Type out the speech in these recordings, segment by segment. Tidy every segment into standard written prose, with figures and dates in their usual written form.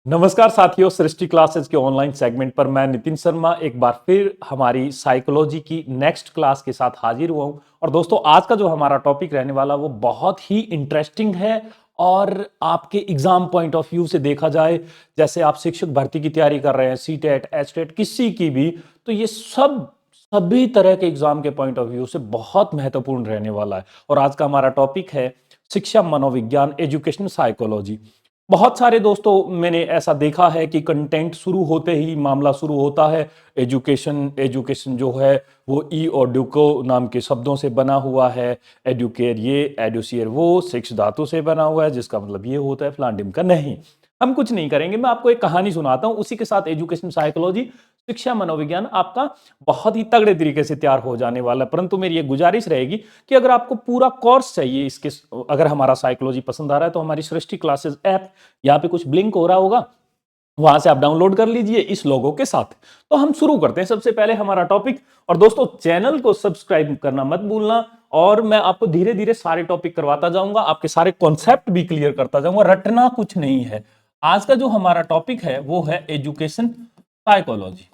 नमस्कार साथियों, सृष्टि क्लासेस के ऑनलाइन सेगमेंट पर मैं नितिन शर्मा एक बार फिर हमारी साइकोलॉजी की नेक्स्ट क्लास के साथ हाजिर हुआ हूं। और दोस्तों, आज का जो हमारा टॉपिक रहने वाला वो बहुत ही इंटरेस्टिंग है। और आपके एग्जाम पॉइंट ऑफ व्यू से देखा जाए, जैसे आप शिक्षक भर्ती की तैयारी कर रहे हैं, सीटेट एचटेट किसी की भी, तो ये सभी तरह के एग्जाम के पॉइंट ऑफ व्यू से बहुत महत्वपूर्ण रहने वाला है। और आज का हमारा टॉपिक है शिक्षा मनोविज्ञान, एजुकेशन साइकोलॉजी। बहुत सारे दोस्तों, मैंने ऐसा देखा है कि कंटेंट शुरू होते ही मामला शुरू होता है एजुकेशन। एजुकेशन जो है वो ई और डुको नाम के शब्दों से बना हुआ है। एडुकेयर ये, एडुसियर वो, शिक्ष धातु से बना हुआ है, जिसका मतलब ये होता है फलान ढिमका। नहीं, हम कुछ नहीं करेंगे। मैं आपको एक कहानी सुनाता हूं, उसी के साथ एजुकेशन साइकोलॉजी, शिक्षा मनोविज्ञान आपका बहुत ही तगड़े तरीके से तैयार हो जाने वाला है। परंतु मेरी ये गुजारिश रहेगी कि अगर आपको पूरा कोर्स चाहिए इसके, अगर हमारा साइकोलॉजी पसंद आ रहा है, तो हमारी सृष्टि क्लासेस ऐप, यहाँ पे कुछ ब्लिंक हो रहा होगा, वहां से आप डाउनलोड कर लीजिए इस लोगो के साथ। तो हम शुरू करते हैं सबसे पहले हमारा टॉपिक। और दोस्तों, चैनल को सब्सक्राइब करना मत भूलना। और मैं आपको धीरे धीरे सारे टॉपिक करवाता जाऊंगा, आपके सारे कॉन्सेप्ट भी क्लियर करता जाऊंगा, रटना कुछ नहीं है। आज का जो हमारा टॉपिक है वो है एजुकेशन साइकोलॉजी।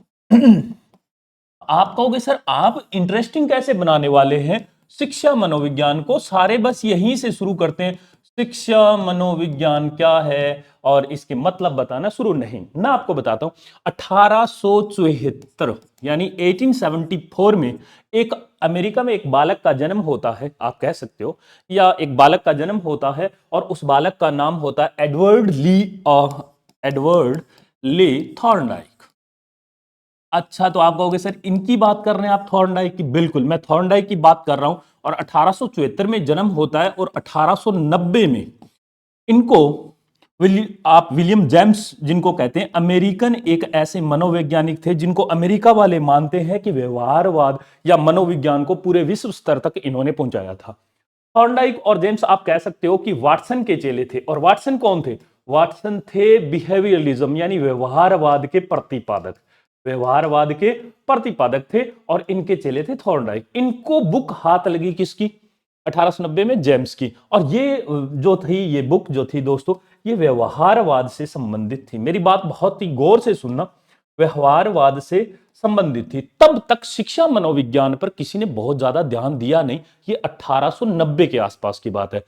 आप कहोगे सर, आप इंटरेस्टिंग कैसे बनाने वाले हैं शिक्षा मनोविज्ञान को? सारे बस यहीं से शुरू करते हैं, शिक्षा मनोविज्ञान क्या है और इसके मतलब बताना शुरू। नहीं, मैं आपको बताता हूं। 1874 यानी 1874 में एक अमेरिका में एक बालक का जन्म होता है, आप कह सकते हो, या एक बालक का जन्म होता है और उस बालक का नाम होता है एडवर्ड ली थॉर्नडाइक। अच्छा, तो आप कहोगे सर इनकी बात कर रहे हैं आप, थॉर्नडाइक की? बिल्कुल, मैं थॉर्नडाइक की बात कर रहा हूं। और 1874 में जन्म होता है और 1890 में इनको आप विलियम जेम्स जिनको कहते हैं, अमेरिकन एक ऐसे मनोवैज्ञानिक थे जिनको अमेरिका वाले मानते हैं कि व्यवहारवाद या मनोविज्ञान को पूरे विश्व स्तर तक इन्होंने पहुंचाया था। थॉर्नडाइक और जेम्स आप कह सकते हो कि वाटसन के चेले थे। और वाटसन कौन थे? वाटसन थे बिहेवियरलिज्म यानी व्यवहारवाद के प्रतिपादक। व्यवहारवाद के प्रतिपादक थे और इनके चेले थे थॉर्नडाइक। इनको बुक हाथ लगी किसकी? 1890 में जेम्स की। और ये जो थी, ये बुक जो थी दोस्तों, ये व्यवहारवाद से संबंधित थी। मेरी बात बहुत ही गौर से सुनना, व्यवहारवाद से संबंधित थी। तब तक शिक्षा मनोविज्ञान पर किसी ने बहुत ज्यादा ध्यान दिया नहीं। ये 1890 के आसपास की बात है।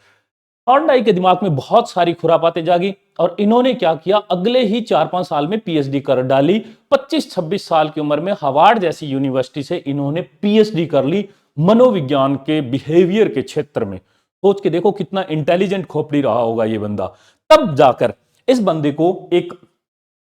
थॉर्नडाइक के दिमाग में बहुत सारी खुरापाते जागी और इन्होंने क्या किया, अगले ही 4-5 साल में पीएचडी कर डाली। 25-26 साल की उम्र में हार्वर्ड जैसी यूनिवर्सिटी से इन्होंने पीएचडी कर ली मनोविज्ञान के बिहेवियर के क्षेत्र में। सोच के देखो कितना इंटेलिजेंट खोपड़ी रहा होगा ये बंदा। तब जाकर इस बंदे को एक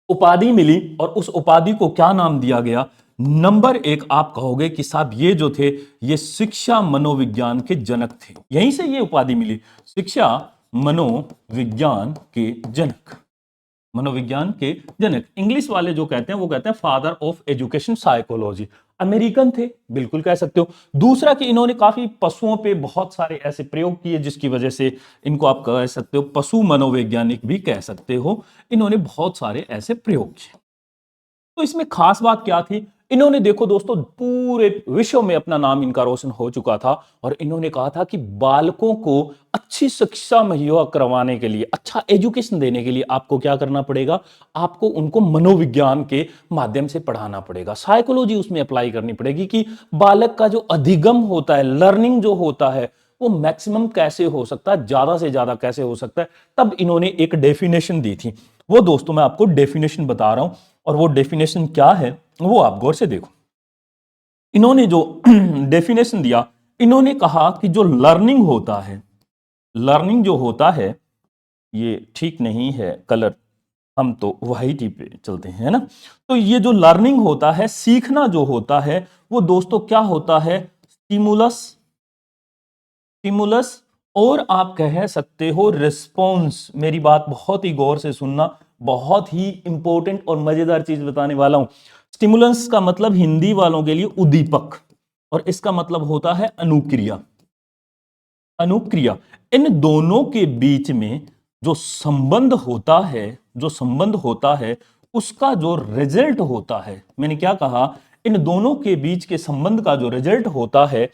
उपाधि मिली और उस उपाधि को क्या नाम दिया गया? नंबर एक, आप कहोगे कि साहब ये जो थे ये शिक्षा मनोविज्ञान के जनक थे। यहीं से ये उपाधि मिली, शिक्षा मनोविज्ञान के जनक। मनोविज्ञान के जनक, इंग्लिश वाले जो कहते हैं वो कहते हैं father of education psychology. American थे, बिल्कुल कह सकते हो। दूसरा कि इन्होंने काफी पशुओं पे बहुत सारे ऐसे प्रयोग किए जिसकी वजह से इनको आप कह सकते हो पशु मनोवैज्ञानिक भी कह सकते हो। इन्होंने बहुत सारे ऐसे प्रयोग किए। तो इसमें खास बात क्या थी? इन्होंने देखो दोस्तों, पूरे विश्व में अपना नाम इनका रोशन हो चुका था और इन्होंने कहा था कि बालकों को अच्छी शिक्षा मुहैया करवाने के लिए, अच्छा एजुकेशन देने के लिए आपको क्या करना पड़ेगा? आपको उनको मनोविज्ञान के माध्यम से पढ़ाना पड़ेगा, साइकोलॉजी उसमें अप्लाई करनी पड़ेगी कि बालक का जो अधिगम होता है, लर्निंग जो होता है, वो मैक्सिमम कैसे हो सकता है, ज्यादा से ज्यादा कैसे हो सकता है। तब इन्होंने एक डेफिनेशन दी थी। वो दोस्तों मैं आपको डेफिनेशन बता रहा हूं और वो डेफिनेशन क्या है वो आप गौर से देखो। इन्होंने जो डेफिनेशन दिया, इन्होंने कहा कि जो लर्निंग होता है, लर्निंग जो होता है, ये ठीक नहीं है कलर, हम तो वाइट ही पे चलते हैं, है ना? तो ये जो लर्निंग होता है, सीखना जो होता है, वो दोस्तों क्या होता है? स्टिमुलस, स्टिमुलस, और आप कह सकते हो रिस्पॉन्स। मेरी बात बहुत ही गौर से सुनना, बहुत ही इंपॉर्टेंट और मजेदार चीज बताने वाला हूं। स्टिमुलस का मतलब हिंदी वालों के लिए उद्दीपक, और इसका मतलब होता है अनुक्रिया। अनुक्रिया, इन दोनों के बीच में जो संबंध होता है, जो संबंध होता है उसका जो रिजल्ट होता है, मैंने क्या कहा? इन दोनों के बीच के संबंध का जो रिजल्ट होता है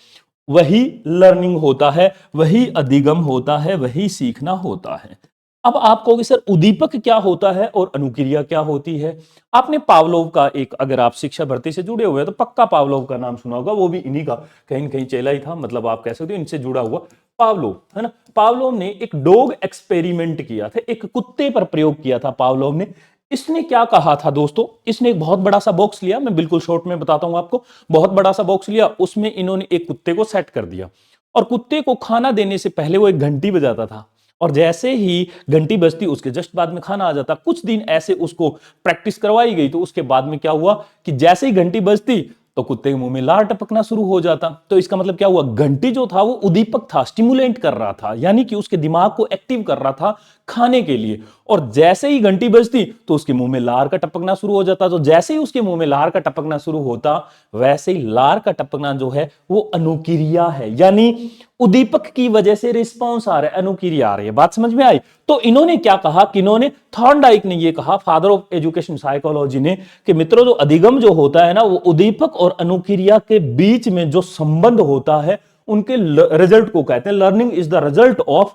वही लर्निंग होता है, वही अधिगम होता है, वही सीखना होता है। अब आप कहोगे सर उद्दीपक क्या होता है और अनुक्रिया क्या होती है। आपने पावलोव का एक, अगर आप शिक्षा भर्ती से जुड़े हुए हैं तो पक्का पावलोव का नाम सुना होगा, वो भी इन्हीं का कहीं न कहीं चेला ही था, मतलब आप कह सकते हो इनसे जुड़ा हुआ पावलोव, है ना। पावलोव ने एक डॉग एक्सपेरिमेंट किया था, एक कुत्ते पर प्रयोग किया था पावलोव ने। इसने क्या कहा था दोस्तों, इसने एक बहुत बड़ा सा बॉक्स लिया, मैं बिल्कुल शॉर्ट में बताता हूं आपको। बहुत बड़ा सा बॉक्स लिया, उसमें इन्होंने एक कुत्ते को सेट कर दिया और कुत्ते को खाना देने से पहले वो एक घंटी बजाता था, और जैसे ही घंटी बजती उसके जस्ट बाद में खाना आ जाता। कुछ दिन ऐसे उसको प्रैक्टिस करवाई गई, तो उसके बाद में क्या हुआ कि जैसे ही घंटी बजती तो कुत्ते के मुंह में लार टपकना शुरू हो जाता। तो इसका मतलब क्या हुआ, घंटी जो था वो उद्दीपक था, स्टिमुलेट कर रहा था, यानी कि उसके दिमाग को एक्टिव कर रहा था खाने के लिए। और जैसे ही घंटी बजती तो उसके मुंह में लार का टपकना शुरू हो जाता। तो जैसे ही उसके मुंह में लार का टपकना शुरू होता, वैसे ही लार का टपकना जो है वो अनुक्रिया है, यानी उद्दीपक की वजह से रिस्पॉन्स आ रहा है, अनुक्रिया आ रही है। बात समझ में आई। तो इन्होंने क्या कहा कि इन्होंने, थॉर्नडाइक ने ये कहा, फादर ऑफ एजुकेशन साइकोलॉजी ने, कि मित्रों जो अधिगम जो होता है ना, वो उद्दीपक और अनुक्रिया के बीच में जो संबंध होता है उनके रिजल्ट को कहते हैं, learning is the result of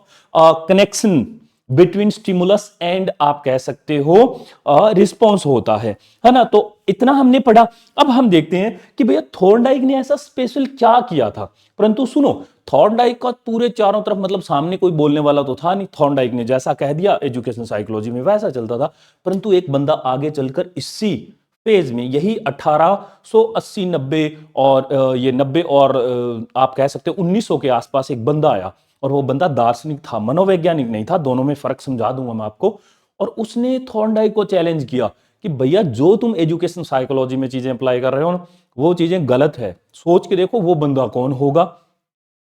connection between stimulus and, आप कह सकते हो, रिस्पॉन्स होता है ना। तो इतना हमने पढ़ा। अब हम देखते हैं कि भैया थॉर्नडाइक ने ऐसा स्पेशल क्या किया था। परंतु सुनो, थॉर्नडाइक का पूरे चारों तरफ मतलब सामने कोई बोलने वाला तो था नहीं, थॉर्नडाइक ने जैसा कह दिया एजुकेशन साइकोलॉजी में वैसा चलता था। परंतु एक बंदा आगे चलकर इसी फेज में, यही 1880-90 और ये 90 और आप कह सकते हो 1900 के आसपास एक बंदा आया, और वो बंदा दार्शनिक था, मनोवैज्ञानिक नहीं था। दोनों में फर्क समझा दूंगा मैं आपको। और उसने थॉर्नडाइक को चैलेंज किया कि भैया जो तुम एजुकेशन साइकोलॉजी में चीजें अप्लाई कर रहे हो ना, वो चीजें गलत है, सोच के देखो वो बंदा कौन होगा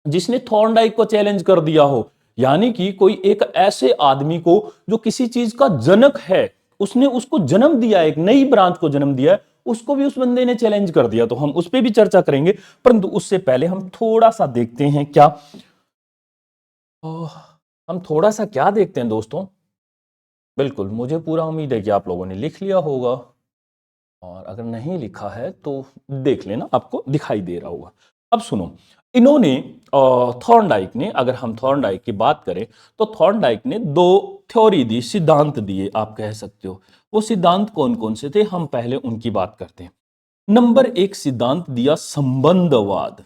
जिसने थॉर्नडाइक को चैलेंज कर दिया हो। यानी कि कोई एक ऐसे आदमी को जो किसी चीज का जनक है, उसने उसको जन्म दिया, एक नई ब्रांच को जन्म दिया है, उसको भी उस बंदे ने चैलेंज कर दिया। तो हम उस पर भी चर्चा करेंगे, परंतु उससे पहले हम थोड़ा सा देखते हैं क्या, हम थोड़ा सा क्या देखते हैं दोस्तों। बिल्कुल, मुझे पूरा उम्मीद है कि आप लोगों ने लिख लिया होगा, और अगर नहीं लिखा है तो देख लेना, आपको दिखाई दे रहा होगा। अब सुनो, इन्होंने थॉर्नडाइक ने, अगर हम थॉर्नडाइक की बात करें तो थॉर्नडाइक ने दो थ्योरी दी, सिद्धांत दिए, आप कह सकते हो। वो सिद्धांत कौन कौन से थे, हम पहले उनकी बात करते हैं। नंबर एक सिद्धांत दिया संबंधवाद।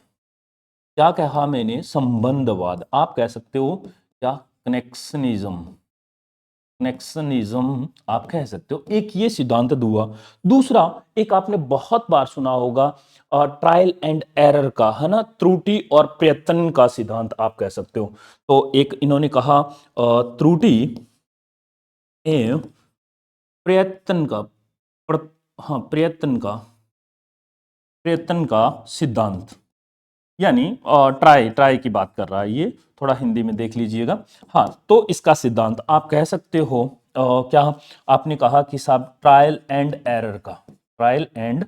क्या कहा मैंने, संबंधवाद, आप कह सकते हो क्या, कनेक्शनिज्म, कनेक्शनिज्म आप कह सकते हो। एक ये सिद्धांत हुआ। दूसरा एक आपने बहुत बार सुना होगा, ट्रायल एंड एरर का, है ना, त्रुटि और प्रयत्न का सिद्धांत आप कह सकते हो। तो एक इन्होंने कहा त्रुटि एवं प्रयत्न का, हाँ, प्रयत्न का सिद्धांत, यानी ट्राई, ट्राई की बात कर रहा है ये, थोड़ा हिंदी में देख लीजिएगा। हाँ, तो इसका सिद्धांत आप कह सकते हो क्या, आपने कहा कि साहब ट्रायल एंड एरर का, ट्रायल एंड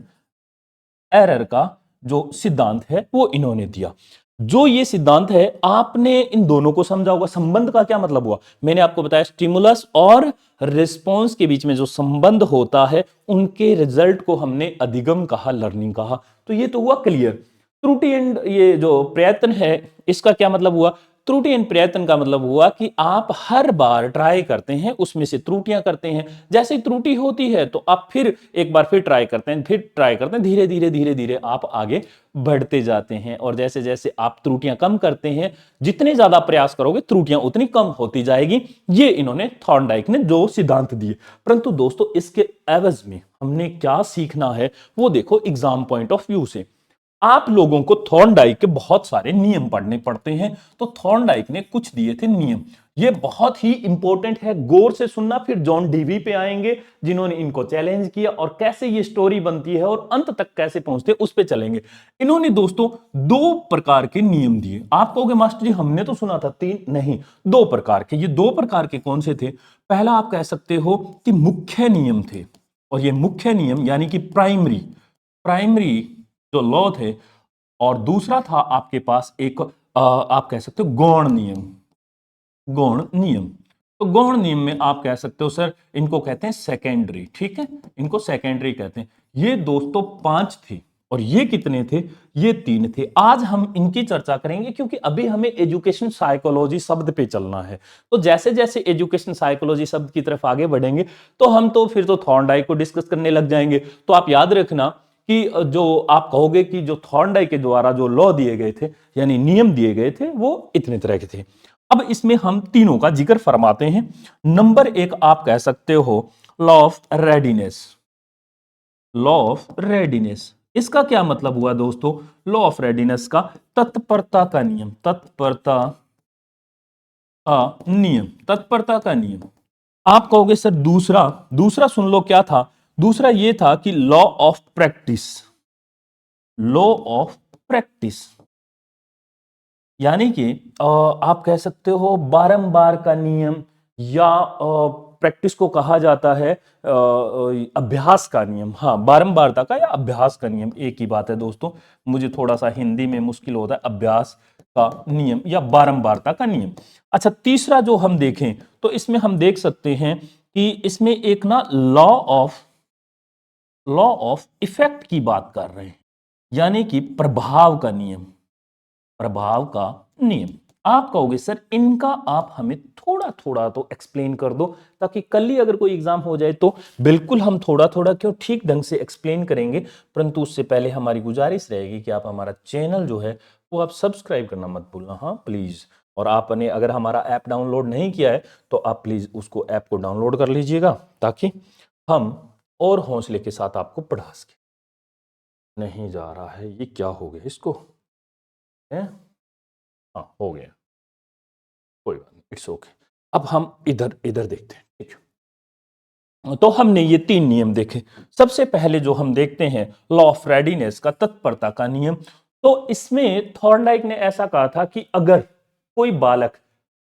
एरर का जो सिद्धांत है वो इन्होंने दिया। जो ये सिद्धांत है, आपने इन दोनों को समझा होगा। संबंध का क्या मतलब हुआ, मैंने आपको बताया, स्टिमुलस और रिस्पॉन्स के बीच में जो संबंध होता है, उनके रिजल्ट को हमने अधिगम कहा, लर्निंग कहा। तो ये तो हुआ क्लियर। त्रुटि एंड ये जो प्रयत्न है, इसका क्या मतलब हुआ, त्रुटि एंड प्रयत्न का मतलब हुआ कि आप हर बार ट्राई करते हैं, उसमें से त्रुटियां करते हैं, जैसे ही त्रुटि होती है तो आप फिर एक बार फिर ट्राई करते हैं, फिर ट्राई करते हैं, धीरे धीरे धीरे धीरे आप आगे बढ़ते जाते हैं। और जैसे जैसे आप त्रुटियां कम करते हैं, जितने ज्यादा प्रयास करोगे त्रुटियां उतनी कम होती जाएगी। ये इन्होंने थॉर्नडाइक ने जो सिद्धांत दिए। परंतु दोस्तों इसके एवज में हमने क्या सीखना है, वो देखो एग्जाम पॉइंट ऑफ व्यू से। आप लोगों को थॉर्नडाइक के बहुत सारे नियम पढ़ने पड़ते हैं, तो थॉर्नडाइक ने कुछ दिए थे नियम। ये बहुत ही इंपॉर्टेंट है, गौर से सुनना। फिर जॉन डीवी पे आएंगे जिन्होंने इनको चैलेंज किया, और कैसे ये स्टोरी बनती है और अंत तक कैसे पहुंचते उस पे चलेंगे। इन्होंने दोस्तों दो प्रकार के नियम दिए। आप कहोगे मास्टर जी हमने तो सुना था तीन, नहीं, दो प्रकार के। ये दो प्रकार के कौन से थे, पहला आप कह सकते हो कि मुख्य नियम थे, और ये मुख्य नियम यानी कि प्राइमरी, प्राइमरी जो लॉ थे। और दूसरा था आपके पास एक आप कह सकते हो गौण नियम, गौण नियम। तो गौण नियम में आप कह सकते हो सर इनको कहते हैं सेकेंडरी, ठीक है, इनको सेकेंडरी कहते हैं। ये दोस्तों पांच थे, और ये कितने थे? ये 3 थे। आज हम इनकी चर्चा करेंगे क्योंकि अभी हमें एजुकेशन साइकोलॉजी शब्द पे चलना है। तो जैसे-जैसे एजुकेशन साइकोलॉजी शब्द की तरफ आगे बढ़ेंगे तो हम तो फिर तो थॉर्नडाइक को डिस्कस करने लग जाएंगे। तो आप याद रखना कि जो आप कहोगे कि जो थॉर्नडाइक के द्वारा जो लॉ दिए गए थे यानी नियम दिए गए थे वो इतने तरह के थे। अब इसमें हम तीनों का जिक्र फरमाते हैं। नंबर 1 आप कह सकते हो law of readiness. Law of readiness इसका क्या मतलब हुआ दोस्तों? लॉ ऑफ रेडीनेस का तत्परता का नियम। तत्परता का नियम। तत्परता का नियम। आप कहोगे सर दूसरा दूसरा सुन लो क्या था? दूसरा ये था कि law of practice. Law of practice यानी कि आप कह सकते हो बारंबार का नियम या प्रैक्टिस को कहा जाता है अभ्यास का नियम। हाँ, बारंबारता का या अभ्यास का नियम एक ही बात है दोस्तों। मुझे थोड़ा सा हिंदी में मुश्किल होता है अभ्यास का नियम या बारंबारता का नियम। अच्छा, तीसरा जो हम देखें तो इसमें हम देख सकते हैं कि इसमें एक ना लॉ ऑफ इफेक्ट की बात कर रहे हैं यानी कि प्रभाव का नियम। प्रभाव का नियम। आप कहोगे सर इनका आप हमें थोड़ा थोड़ा तो एक्सप्लेन कर दो ताकि कल ही अगर कोई एग्जाम हो जाए तो बिल्कुल हम थोड़ा थोड़ा क्यों ठीक ढंग से एक्सप्लेन करेंगे। परंतु उससे पहले हमारी गुजारिश रहेगी कि आप हमारा चैनल जो है वो आप सब्सक्राइब करना मत भूलना। हाँ प्लीज। और आपने अगर हमारा ऐप डाउनलोड नहीं किया है तो आप प्लीज उसको ऐप को डाउनलोड कर लीजिएगा ताकि हम और हौसले के साथ आपको पढ़ा सके। नहीं जा रहा है, ये क्या हो गया इसको? है? हाँ हो गया, कोई बात नहीं, इट्स ओके। अब हम इधर इधर देखते हैं, ठीक है। तो हमने ये 3 नियम देखे। सबसे पहले जो हम देखते हैं लॉ ऑफ रेडीनेस का तत्परता का नियम। तो इसमें थॉर्नडाइक ने ऐसा कहा था कि अगर कोई बालक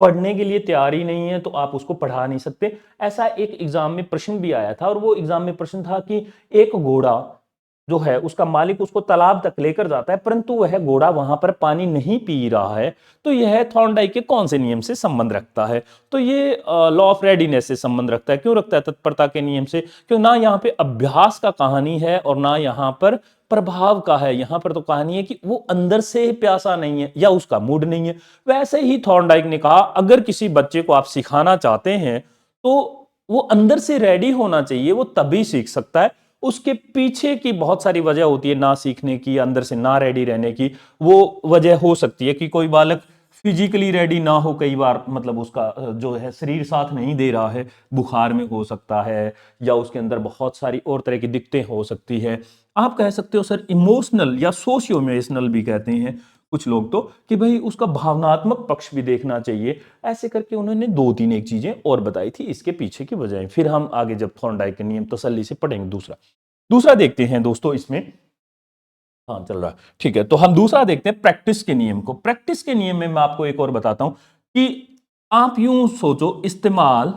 पढ़ने के लिए तैयार ही नहीं है तो आप उसको पढ़ा नहीं सकते। ऐसा एक एग्जाम में प्रश्न भी आया था और वो एग्जाम में प्रश्न था कि एक घोड़ा जो है उसका मालिक उसको तालाब तक लेकर जाता है परंतु वह घोड़ा वहां पर पानी नहीं पी रहा है। तो यह थॉर्नडाइक के कौन से नियम से संबंध रखता है? तो ये लॉ ऑफ रेडीनेस से संबंध रखता है। क्यों रखता है? तत्परता के नियम से। क्यों? ना यहाँ पे अभ्यास का कहानी है और ना यहाँ पर प्रभाव का है। यहां पर तो कहानी है कि वो अंदर से प्यासा नहीं है या उसका मूड नहीं है। वैसे ही थॉर्नडाइक ने कहा अगर किसी बच्चे को आप सिखाना चाहते हैं तो वो अंदर से रेडी होना चाहिए, वो तभी सीख सकता है। उसके पीछे की बहुत सारी वजह होती है ना सीखने की, अंदर से ना रेडी रहने की। वो वजह हो सकती है कि कोई बालक फिजिकली रेडी ना हो, कई बार मतलब उसका जो है शरीर साथ नहीं दे रहा है, बुखार में हो सकता है या उसके अंदर बहुत सारी और तरह की दिक्कतें हो सकती है। आप कह सकते हो सर इमोशनल या सोशियो इमोशनल भी कहते हैं कुछ लोग तो कि भाई उसका भावनात्मक पक्ष भी देखना चाहिए। ऐसे करके उन्होंने 2-3 एक चीजें और बताई थी इसके पीछे की वजह। फिर हम आगे जब थॉर्नडाइक के नियम तसल्ली से पढ़ेंगे दूसरा दूसरा देखते हैं दोस्तों इसमें। हाँ चल रहा है, ठीक है। तो हम दूसरा देखते हैं प्रैक्टिस के नियम को। प्रैक्टिस के नियम में मैं आपको एक और बताता हूं कि आप यूं सोचो इस्तेमाल,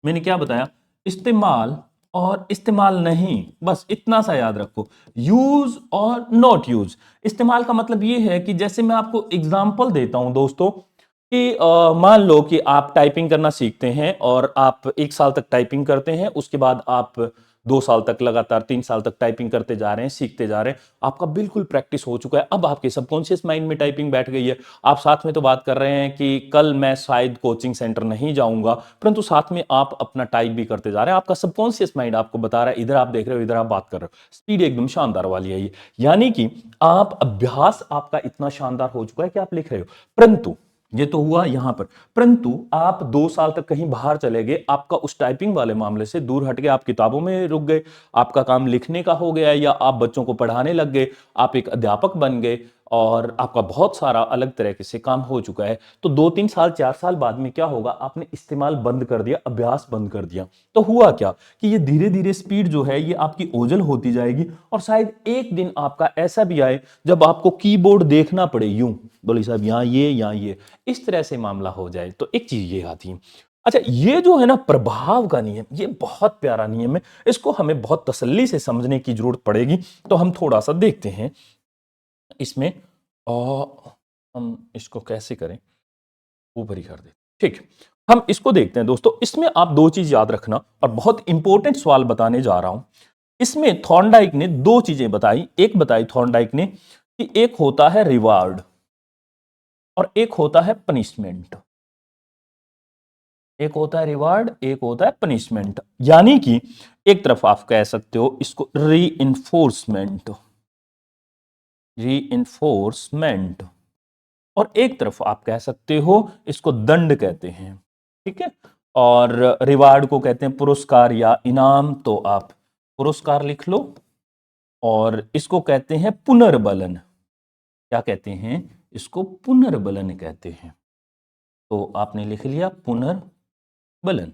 मैंने क्या बताया? इस्तेमाल और इस्तेमाल नहीं, बस इतना सा याद रखो। यूज और नॉट यूज। इस्तेमाल का मतलब ये है कि जैसे मैं आपको एग्जांपल देता हूं दोस्तों कि मान लो कि आप टाइपिंग करना सीखते हैं और आप 1 साल तक टाइपिंग करते हैं, उसके बाद आप 2 साल तक लगातार 3 साल तक टाइपिंग करते जा रहे हैं, सीखते जा रहे हैं। आपका बिल्कुल प्रैक्टिस हो चुका है। अब आपके सबकॉन्शियस माइंड में टाइपिंग बैठ गई है। आप साथ में तो बात कर रहे हैं कि कल मैं शायद कोचिंग सेंटर नहीं जाऊंगा, परंतु साथ में आप अपना टाइप भी करते जा रहे हैं। आपका सबकॉन्शियस माइंड आपको बता रहा है, इधर आप देख रहे हो, इधर आप बात कर रहे हो। स्पीड एकदम शानदार वाली है ये। यानी कि आप अभ्यास आपका इतना शानदार हो चुका है कि आप लिख रहे हो। परंतु ये तो हुआ यहां पर, परंतु आप 2 साल तक कहीं बाहर चले गए, आपका उस टाइपिंग वाले मामले से दूर हट गए, आप किताबों में रुक गए, आपका काम लिखने का हो गया या आप बच्चों को पढ़ाने लग गए, आप एक अध्यापक बन गए और आपका बहुत सारा अलग तरह से काम हो चुका है। तो 2-3 साल 4 साल बाद में क्या होगा? आपने इस्तेमाल बंद कर दिया, अभ्यास बंद कर दिया। तो हुआ क्या कि ये धीरे धीरे स्पीड जो है ये आपकी ओझल होती जाएगी और शायद एक दिन आपका ऐसा भी आए जब आपको कीबोर्ड देखना पड़े यूं, बोले साहब यहाँ ये इस तरह से मामला हो जाए। तो एक चीज ये आती है। अच्छा, ये जो है ना प्रभाव का नियम, ये बहुत प्यारा नियम है। इसको हमें बहुत तसल्ली से समझने की जरूरत पड़ेगी। तो हम थोड़ा सा देखते हैं इसमें और हम इसको कैसे करें, ऊपर ही कर दें, ठीक है। हम इसको देखते हैं दोस्तों। इसमें आप 2 चीज याद रखना और बहुत इंपॉर्टेंट सवाल बताने जा रहा हूं। इसमें थॉर्नडाइक ने दो चीजें बताई। एक बताई थॉर्नडाइक ने कि एक होता है रिवार्ड और एक होता है पनिशमेंट। एक होता है रिवार्ड, एक होता है पनिशमेंट। यानी कि एक तरफ आप कह सकते हो इसको री इन्फोर्समेंट, और एक तरफ आप कह सकते हो इसको दंड कहते हैं। ठीक है, और रिवार्ड को कहते हैं पुरस्कार या इनाम, तो आप पुरस्कार लिख लो। और इसको कहते हैं पुनर्बलन। क्या कहते हैं इसको? पुनर्बलन कहते हैं। तो आपने लिख लिया पुनर्बलन।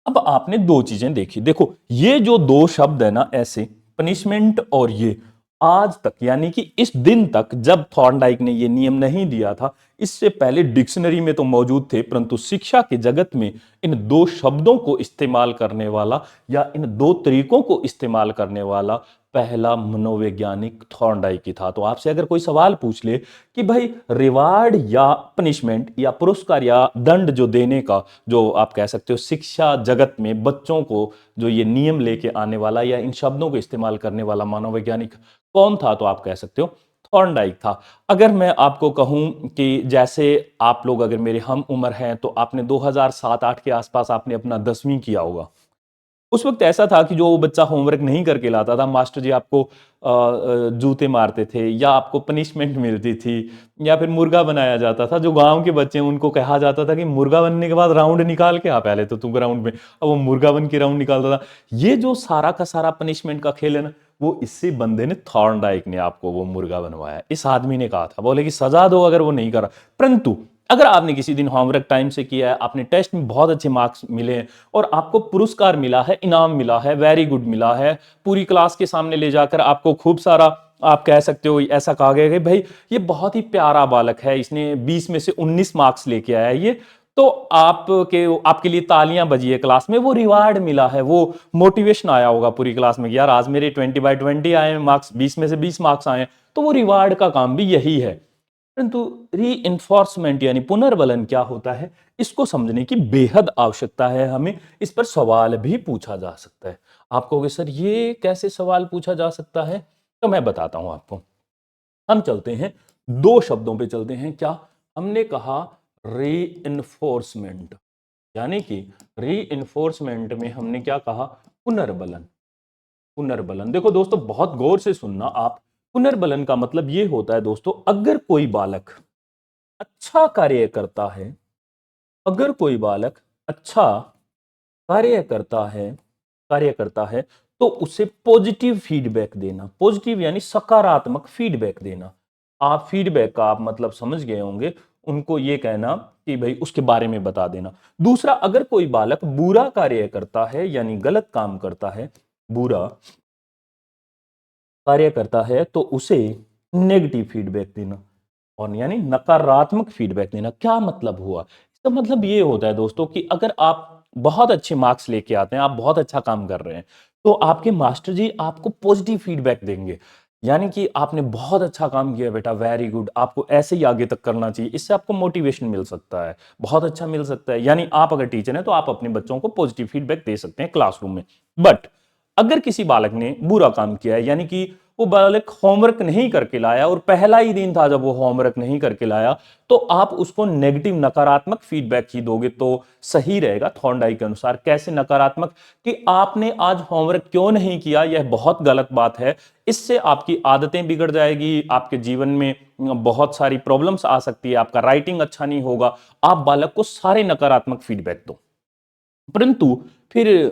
अब आपने दो चीजें देखी। देखो ये जो दो शब्द है ना, ऐसे पनिशमेंट और ये, आज तक यानी कि इस दिन तक जब थॉर्नडाइक ने ये नियम नहीं दिया था, इससे पहले डिक्शनरी में तो मौजूद थे, परंतु शिक्षा के जगत में इन दो शब्दों को इस्तेमाल करने वाला या इन दो तरीकों को इस्तेमाल करने वाला पहला मनोवैज्ञानिक थॉर्नडाइक ही था। तो आपसे अगर कोई सवाल पूछ ले कि भाई रिवार्ड या पनिशमेंट या पुरस्कार या दंड जो देने का, जो आप कह सकते हो शिक्षा जगत में बच्चों को जो ये नियम लेके आने वाला या इन शब्दों को इस्तेमाल करने वाला मनोवैज्ञानिक कौन था, तो आप कह सकते हो थॉर्नडाइक था। अगर मैं आपको कहूं कि जैसे आप लोग अगर मेरे हम उम्र हैं, तो आपने 2007-8 के आसपास आपने अपना 10वीं किया होगा। उस वक्त ऐसा था कि जो बच्चा होमवर्क नहीं करके लाता था, मास्टर जी आपको जूते मारते थे या आपको पनिशमेंट मिलती थी या फिर मुर्गा बनाया जाता था। जो गांव के बच्चे हैं उनको कहा जाता था कि मुर्गा बनने के बाद राउंड निकाल के आ पहले तो तू ग्राउंड में। अब वो मुर्गा बन के राउंड निकालता था। ये जो सारा का सारा पनिशमेंट का खेल है ना, वो इसी बंदे ने, थॉर्नडाइक ने आपको वो मुर्गा बनवाया। इस आदमी ने कहा था, बोले कि सजा दो अगर वो नहीं करा। परंतु अगर आपने किसी दिन होमवर्क टाइम से किया है, आपने टेस्ट में बहुत अच्छे मार्क्स मिले हैं और आपको पुरस्कार मिला है, इनाम मिला है, वेरी गुड मिला है, पूरी क्लास के सामने ले जाकर आपको खूब सारा, आप कह सकते हो ऐसा कहा गया कि भाई ये बहुत ही प्यारा बालक है, इसने 20 में से 19 मार्क्स लेके आया ये, तो आपके लिए तालियां बजी है क्लास में, वो रिवार्ड मिला है, वो मोटिवेशन आया होगा पूरी क्लास में, यार आज मेरे 20/20 आए मार्क्स, 20 में से 20 मार्क्स आए। तो वो रिवार्ड का काम भी यही है। परंतु री यानी पुनर्बलन क्या होता है, इसको समझने की बेहद आवश्यकता है हमें। इस पर सवाल भी पूछा जा सकता है। आप कहोगे सर ये कैसे सवाल पूछा जा सकता है, तो मैं बताता हूं आपको। हम चलते हैं दो शब्दों पे चलते हैं। क्या हमने कहा? री यानी कि री में हमने क्या कहा? पुनर्बलन। पुनर्बलन, देखो दोस्तों बहुत गौर से सुनना आप। पुनर्बलन का मतलब यह होता है दोस्तों, अगर कोई बालक अच्छा कार्य करता है, अगर कोई बालक अच्छा कार्य करता है तो उसे पॉजिटिव फीडबैक देना। पॉजिटिव यानी सकारात्मक फीडबैक देना। आप फीडबैक का आप मतलब समझ गए होंगे, उनको ये कहना कि भाई उसके बारे में बता देना। दूसरा, अगर कोई बालक बुरा कार्य करता है यानी गलत काम करता है, बुरा कार्य करता है, तो उसे नेगेटिव फीडबैक देना, और यानी नकारात्मक फीडबैक देना। क्या मतलब हुआ? इसका मतलब ये होता है दोस्तों कि अगर आप बहुत अच्छे मार्क्स लेके आते हैं, आप बहुत अच्छा काम कर रहे हैं, तो आपके मास्टर जी आपको पॉजिटिव फीडबैक देंगे, यानी कि आपने बहुत अच्छा काम किया बेटा, वेरी गुड, आपको ऐसे ही आगे तक करना चाहिए। इससे आपको मोटिवेशन मिल सकता है, बहुत अच्छा मिल सकता है। यानी आप अगर टीचर हैं तो आप अपने बच्चों को पॉजिटिव फीडबैक दे सकते हैं क्लासरूम में। बट अगर किसी बालक ने बुरा काम किया है, यानी कि वो बालक होमवर्क नहीं करके लाया और पहला ही दिन था जब वो होमवर्क नहीं करके लाया, तो आप उसको नेगेटिव नकारात्मक फीडबैक ही दोगे तो सही रहेगा थॉर्नडाइक के अनुसार। कैसे नकारात्मक? कि आपने आज होमवर्क क्यों नहीं किया, यह बहुत गलत बात है, इससे आपकी आदतें बिगड़ जाएगी, आपके जीवन में बहुत सारी प्रॉब्लम्स आ सकती है, आपका राइटिंग अच्छा नहीं होगा। आप बालक को सारे नकारात्मक फीडबैक दो। परंतु फिर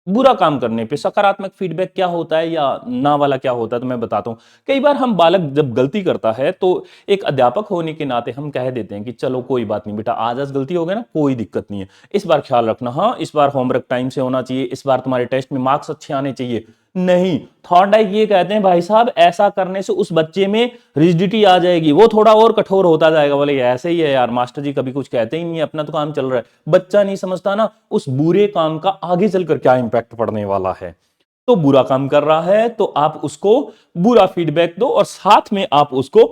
बुरा काम करने पे सकारात्मक फीडबैक क्या होता है या ना वाला क्या होता है, तो मैं बताता हूं। कई बार हम बालक जब गलती करता है तो एक अध्यापक होने के नाते हम कह देते हैं कि चलो कोई बात नहीं बेटा, आज गलती हो गई ना, कोई दिक्कत नहीं है, इस बार ख्याल रखना, हाँ इस बार होमवर्क टाइम से होना चाहिए, इस बार तुम्हारे टेस्ट में मार्क्स अच्छे आने चाहिए। नहीं, थॉर्नडाइक ये कहते हैं भाई साहब ऐसा करने से उस बच्चे में रिजिडिटी आ जाएगी, वो थोड़ा और कठोर होता जाएगा। बोले ऐसे ही है यार, मास्टर जी कभी कुछ कहते ही नहीं है, अपना तो काम चल रहा है। बच्चा नहीं समझता ना उस बुरे काम का आगे चलकर क्या इंपैक्ट पड़ने वाला है। तो बुरा काम कर रहा है तो आप उसको बुरा फीडबैक दो और साथ में आप उसको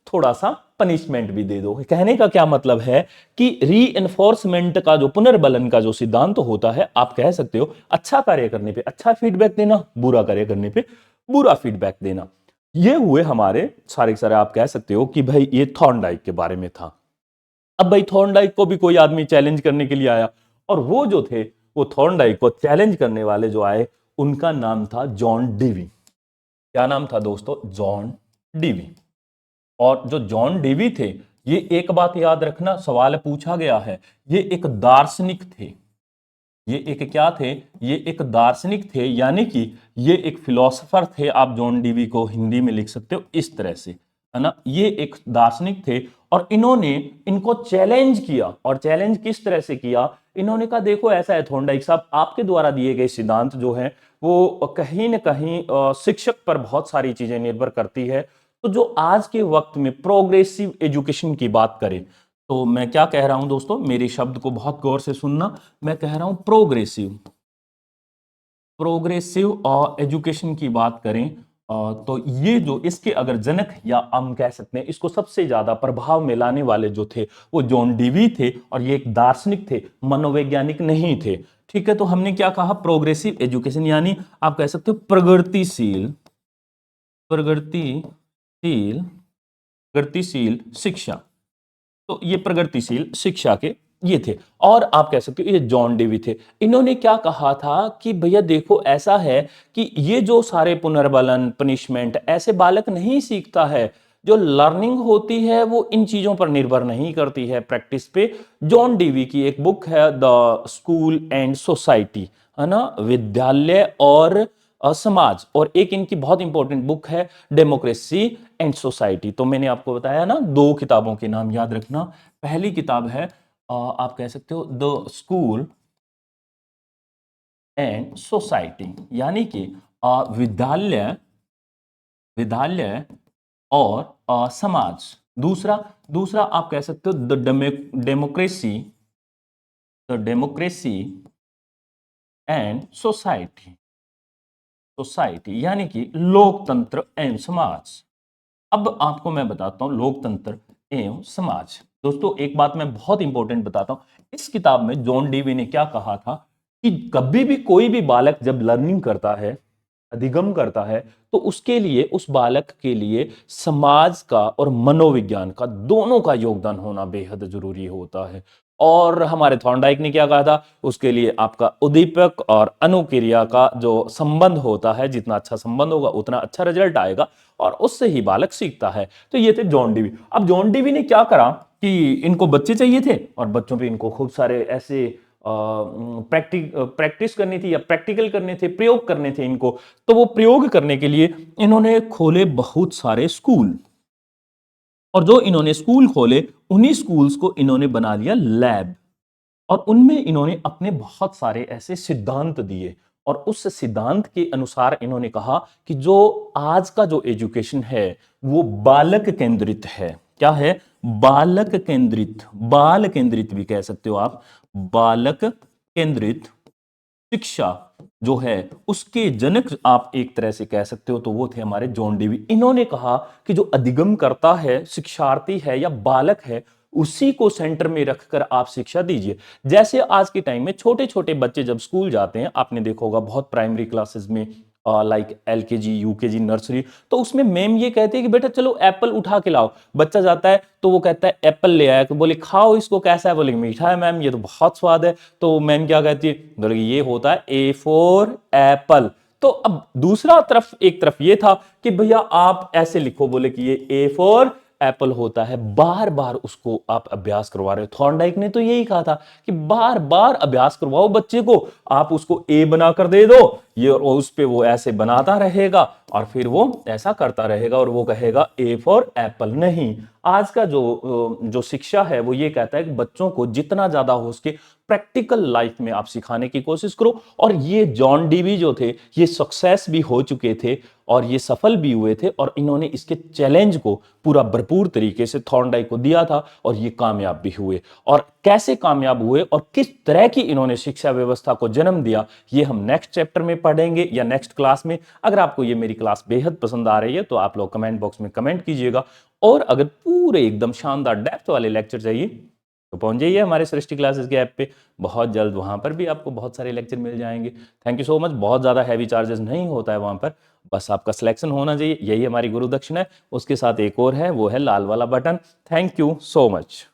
थोड़ा सा पनिशमेंट भी दे दो। कहने का क्या मतलब है कि रीइंफोर्समेंट का जो पुनर्बलन का जो सिद्धांत होता है, आप कह सकते हो अच्छा कार्य करने पे अच्छा फीडबैक देना, बुरा कार्य करने पे बुरा फीडबैक देना। ये हुए हमारे सारे के सारे, आप कह सकते हो कि भाई ये थॉर्नडाइक के बारे में था। अब भाई थॉर्नडाइक को भी कोई आदमी चैलेंज करने के लिए आया, और वो जो थे, वो थॉर्नडाइक को चैलेंज करने वाले जो आए, उनका नाम था जॉन डीवी। क्या नाम था दोस्तों? John Dewey. और जो जॉन डीवी थे, ये एक बात याद रखना, सवाल पूछा गया है, ये एक दार्शनिक थे। ये एक क्या थे? ये एक दार्शनिक थे, यानी कि ये एक फिलोसोफर थे। आप जॉन डीवी को हिंदी में लिख सकते हो इस तरह से, है ना। ये एक दार्शनिक थे और इन्होंने इनको चैलेंज किया। और चैलेंज किस तरह से किया? इन्होंने कहा देखो ऐसा है थॉर्नडाइक साहब, आपके द्वारा दिए गए सिद्धांत जो है वो कहीं ना कहीं शिक्षक पर बहुत सारी चीजें निर्भर करती है। तो जो आज के वक्त में प्रोग्रेसिव एजुकेशन की बात करें, तो मैं क्या कह रहा हूं दोस्तों, मेरे शब्द को बहुत गौर से सुनना। मैं कह रहा हूं प्रोग्रेसिव, प्रोग्रेसिव और एजुकेशन की बात करें, तो ये जो इसके अगर जनक या हम कह सकते हैं इसको सबसे ज्यादा प्रभाव में लाने वाले जो थे, वो जॉन डीवी थे। और ये एक दार्शनिक थे, मनोवैज्ञानिक नहीं थे। ठीक है, तो हमने क्या कहा? प्रोग्रेसिव एजुकेशन, यानी आप कह सकते हो प्रगतिशील, प्रगतिशील, प्रगतिशील शिक्षा। तो ये प्रगतिशील शिक्षा के ये थे। और आप कह सकते हो ये जॉन डेवी थे। इन्होंने क्या कहा था कि भैया देखो ऐसा है कि ये जो सारे पुनर्बलन, पनिशमेंट, ऐसे बालक नहीं सीखता है। जो लर्निंग होती है वो इन चीजों पर निर्भर नहीं करती है, प्रैक्टिस पे। जॉन डेवी की एक बुक है द स्कूल एंड सोसाइटी, है ना, विद्यालय और समाज। और एक इनकी बहुत इंपॉर्टेंट बुक है डेमोक्रेसी एंड सोसाइटी। तो मैंने आपको बताया ना, दो किताबों के नाम याद रखना। पहली किताब है आप कह सकते हो द स्कूल एंड सोसाइटी, यानी कि विद्यालय, विद्यालय और समाज। दूसरा, दूसरा आप कह सकते हो the democracy, the democracy and society, society यानी कि लोकतंत्र एवं समाज। अब आपको मैं बताता हूं लोकतंत्र एवं समाज। दोस्तों एक बात मैं बहुत इंपॉर्टेंट बताता हूं, इस किताब में जॉन डीवी ने क्या कहा था कि कभी भी कोई भी बालक जब लर्निंग करता है, अधिगम करता है, तो उसके लिए, उस बालक के लिए समाज का और मनोविज्ञान का, दोनों का योगदान होना बेहद जरूरी होता है। और हमारे थॉर्नडाइक ने क्या कहा था? उसके लिए आपका उद्दीपक और अनुक्रिया का जो संबंध होता है, जितना अच्छा संबंध होगा उतना अच्छा रिजल्ट आएगा, और उससे ही बालक सीखता है। तो ये थे जॉन डीवी। अब जॉन डीवी ने क्या करा कि इनको बच्चे चाहिए थे, और बच्चों पे इनको खूब सारे ऐसे प्रैक्टिस करनी थी या प्रैक्टिकल करने थे, प्रयोग करने थे इनको। तो वो प्रयोग करने के लिए इन्होंने खोले बहुत सारे स्कूल, और जो इन्होंने स्कूल खोले, उन्हीं स्कूल्स को इन्होंने बना दिया लैब। और उनमें इन्होंने अपने बहुत सारे ऐसे सिद्धांत दिए, और उस सिद्धांत के अनुसार इन्होंने कहा कि जो आज का जो एजुकेशन है वो बालक केंद्रित है। क्या है? बालक केंद्रित, बाल केंद्रित भी कह सकते हो आप। बालक केंद्रित शिक्षा जो है उसके जनक आप एक तरह से कह सकते हो, तो वो थे हमारे जॉन डीवी। इन्होंने कहा कि जो अधिगम करता है, शिक्षार्थी है या बालक है, उसी को सेंटर में रखकर आप शिक्षा दीजिए। जैसे आज के टाइम में छोटे छोटे बच्चे जब स्कूल जाते हैं, आपने देखा होगा बहुत प्राइमरी क्लासेस में, लाइक एलकेजी, यूकेजी, नर्सरी, तो उसमें मैम ये कहते हैं कि बेटा चलो एप्पल उठा के लाओ। बच्चा जाता है तो वो कहता है एप्पल ले आया, तो बोले खाओ इसको, कैसा है? बोले मीठा है मैम, ये तो बहुत स्वाद है। तो मैम क्या कहती है? बोले ये होता है ए फॉर एप्पल। तो अब दूसरा तरफ, एक तरफ ये था कि भैया आप ऐसे लिखो, बोले कि ये ए फॉर एप्पल होता है। बार बार उसको आप अभ्यास करवा रहे हो। थॉर्नडाइक ने तो यही कहा था कि बार बार अभ्यास करवाओ बच्चे को, आप उसको ए बनाकर दे दो, ये उस पे वो ऐसे बनाता रहेगा, और फिर वो ऐसा करता रहेगा, और वो कहेगा ए फॉर एप्पल। नहीं, आज का जो शिक्षा है वो ये कहता है कि बच्चों को जितना ज्यादा हो सके प्रैक्टिकल लाइफ में आप सिखाने की कोशिश करो। और ये जॉन डीवी जो थे, ये सक्सेस भी हो चुके थे और ये सफल भी हुए थे, और इन्होंने इसके चैलेंज को पूरा भरपूर तरीके से थॉर्नडाइक को दिया था, और ये कामयाब भी हुए। और कैसे कामयाब हुए और किस तरह की इन्होंने शिक्षा व्यवस्था को जन्म दिया, ये हम नेक्स्ट चैप्टर में पढ़ेंगे या नेक्स्ट क्लास में। अगर आपको ये मेरी क्लास बेहद पसंद आ रही है तो आप लोग कमेंट बॉक्स में कमेंट कीजिएगा, और अगर पूरे एकदम शानदार डेप्थ वाले लेक्चर चाहिए तो पहुंच जाइए हमारे सृष्टि क्लासेस के ऐप पे। बहुत जल्द वहां पर भी आपको बहुत सारे लेक्चर मिल जाएंगे। Thank you so much. बहुत ज़्यादा हैवी चार्जेस नहीं होता है वहां पर, बस आपका सिलेक्शन होना चाहिए, यही हमारी गुरु दक्षिणा है। उसके साथ एक और है, वो है लाल वाला button. Thank you so much.